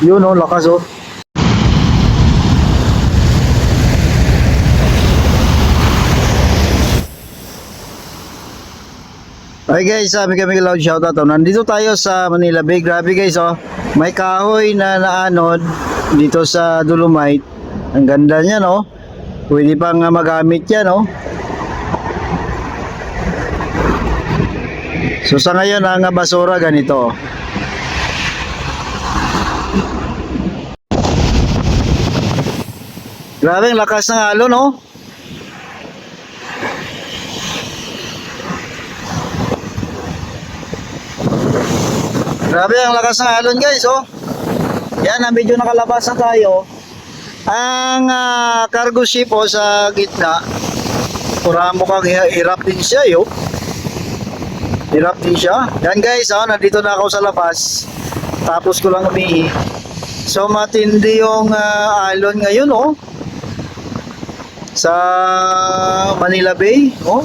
Yun oh, lakas oh. Okay guys, sabi kami loud shoutout oh. Nandito tayo sa Manila Bay. Grabe guys oh. May kahoy na naanod dito sa Dolomite. Ang ganda niya no. Pwede pang magamit yan no. So sa ngayon ang basura ganito. Grabe ang lakas ng alon no. Grabe ang lakas ng alon guys oh. Yan ang medyo nakalabas na tayo. Ang cargo ship oh, sa gitna. Pura mukhang hirap din siya yo. Hirap din siya. Yan guys oh, nandito na ako sa labas. Tapos ko lang umihi. So matindi yung alon ngayon oh. Sa Manila Bay oh.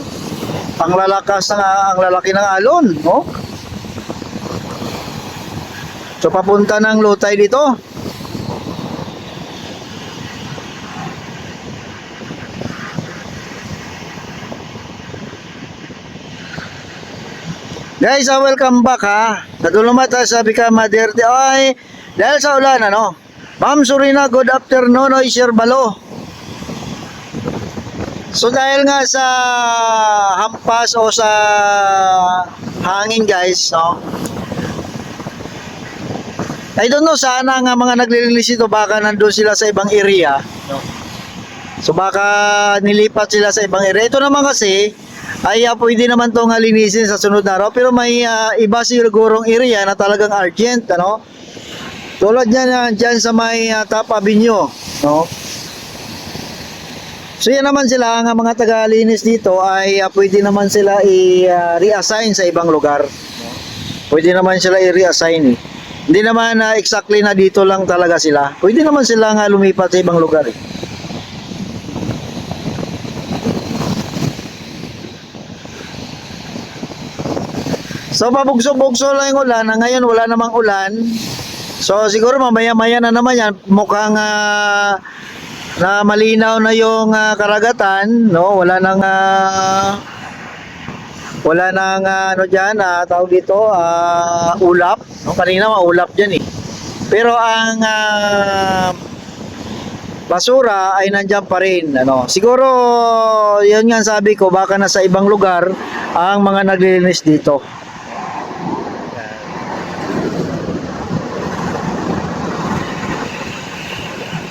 Ang lalakas ng ang lalaki ng alon oh. So papunta ng Lutay dito. Guys, welcome back ha. Sa Dolomite sabi ka Mother ay dahil sa ulan ano. Ma'am Surina, good afternoon oy Sir Balo. So dahil nga sa hampas o sa hangin guys, no. I don't know, sana nga mga naglilinis ito baka nandun sila sa ibang area no? So baka nilipat sila sa ibang area. Ito naman kasi ay pwede naman itong linisin sa sunod na araw. Pero may iba sigurong area na talagang urgent ano? Tulad yan dyan sa may Top Avenue no? So yan naman sila, ang mga taga-linis dito ay pwede naman sila i-reassign sa ibang lugar no? Pwede naman sila i-reassign Hindi naman exactly na dito lang talaga sila. Pwede naman sila nga lumipat sa ibang lugar So pabugso-bugso lang yung ulan. Ngayon wala namang ulan. So siguro mamaya-maya na naman yan. Mukhang na malinaw na yung karagatan. No? Wala nang ano dyan, tawag dito, ulap. No? Kanina maulap dyan eh. Pero ang basura ay nandyan pa rin. Ano? Siguro, yun nga sabi ko, baka nasa ibang lugar ang mga naglilinis dito.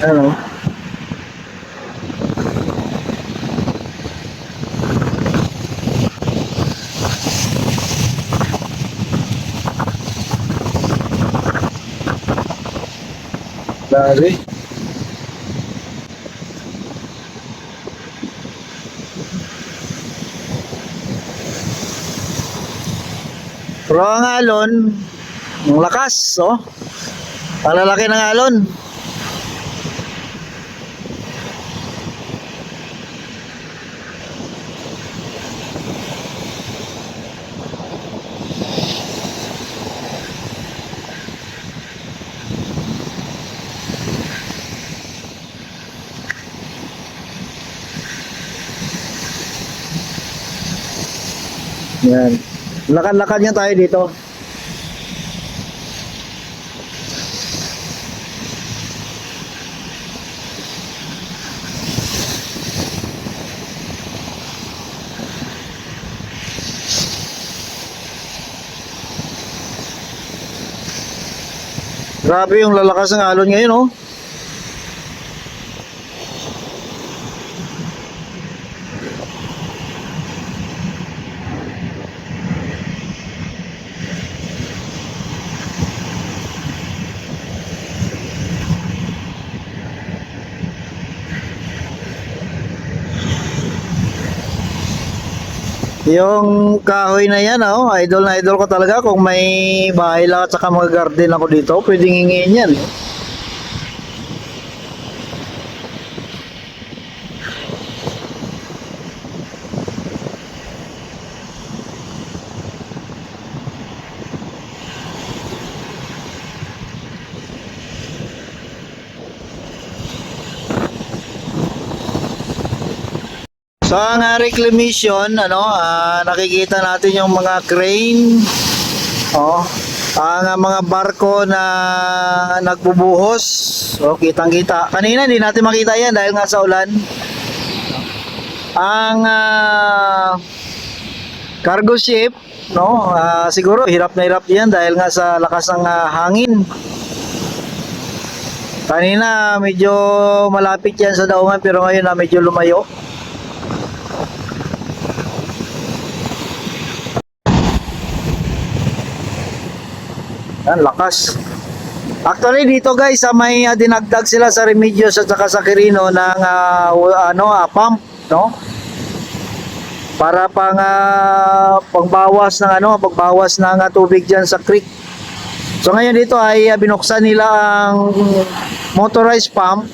Ano? Grabe. Pero ang alon, ang lakas, oh. Ang lalaki ng alon. Yan. Lakad-lakad niya tayo dito. Grabe yung lalakas ng alon ngayon, oh. Yung kahoy na yan, oh, idol na idol ko talaga. Kung may bahay lang at saka mga garden ako dito, pwedeng hingin yan. So ang reclamation, nakikita natin yung mga crane, ang mga barko na nagbubuhos. So kitang-kita. Kanina hindi natin makita yan dahil nga sa ulan. Ang cargo ship, siguro hirap na hirap yan dahil nga sa lakas ng hangin. Kanina medyo malapit yan sa daungan pero ngayon medyo lumayo. Yan, lakas. Actually dito guys, may dinagdag sila sa Remedios at saka sa Quirino ng pump, para pangbawas ng pagbawas ng tubig diyan sa creek. So ngayon dito ay binuksan nila ang motorized pump,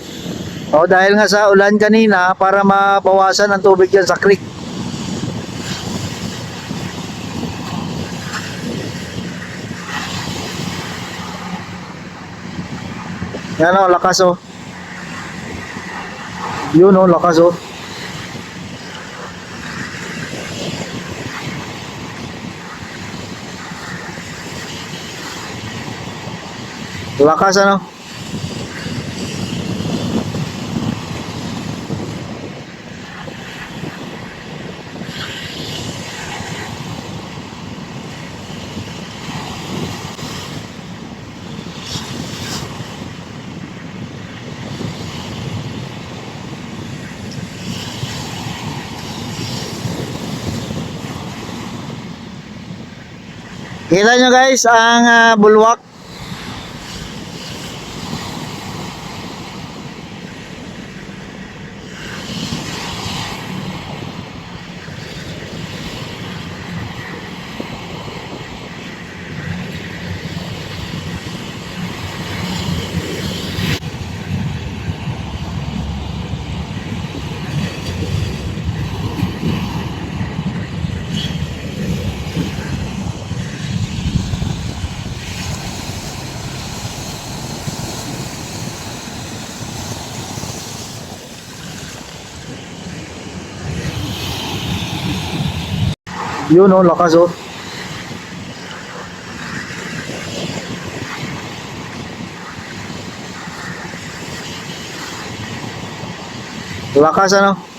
dahil nga sa ulan kanina para mabawasan ang tubig diyan sa creek. Yan lakas Yun lakas Lakas Kita nyo guys ang bulwark. Yun lakas Lakas